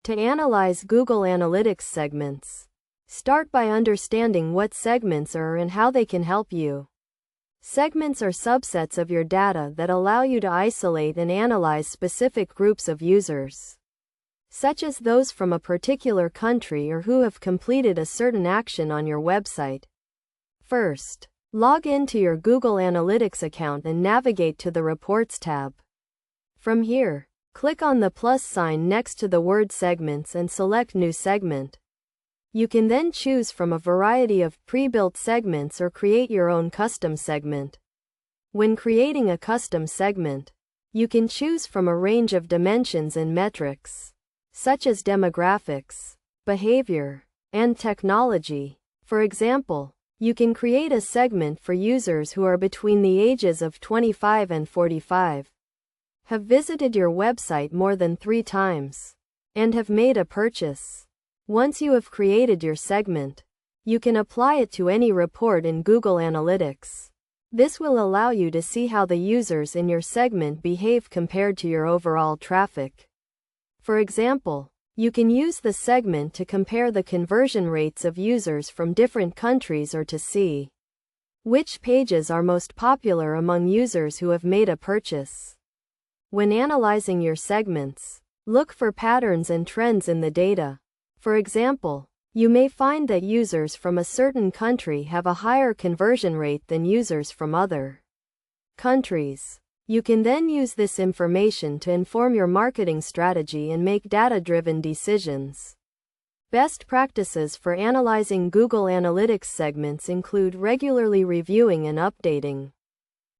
To analyze Google Analytics segments, start by understanding what segments are and how they can help you. Segments are subsets of your data that allow you to isolate and analyze specific groups of users, such as those from a particular country or who have completed a certain action on your website. First, log into your Google Analytics account and navigate to the Reports tab. From here, click on the plus sign next to the word Segments and select New Segment. You can then choose from a variety of pre-built segments or create your own custom segment. When creating a custom segment, you can choose from a range of dimensions and metrics, such as demographics, behavior, and technology. For example, you can create a segment for users who are between the ages of 25 and 45, have visited your website more than 3 times, and have made a purchase. Once you have created your segment, you can apply it to any report in Google Analytics. This will allow you to see how the users in your segment behave compared to your overall traffic. For example, you can use the segment to compare the conversion rates of users from different countries or to see which pages are most popular among users who have made a purchase. When analyzing your segments, look for patterns and trends in the data. For example, you may find that users from a certain country have a higher conversion rate than users from other countries. You can then use this information to inform your marketing strategy and make data-driven decisions. Best practices for analyzing Google Analytics segments include regularly reviewing and updating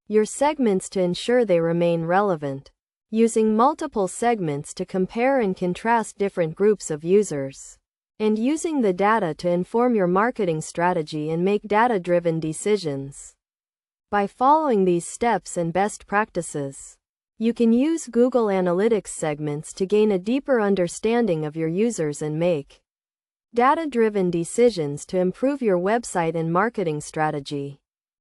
your segments to ensure they remain relevant, using multiple segments to compare and contrast different groups of users, and using the data to inform your marketing strategy and make data-driven decisions. By following these steps and best practices, you can use Google Analytics segments to gain a deeper understanding of your users and make data-driven decisions to improve your website and marketing strategy.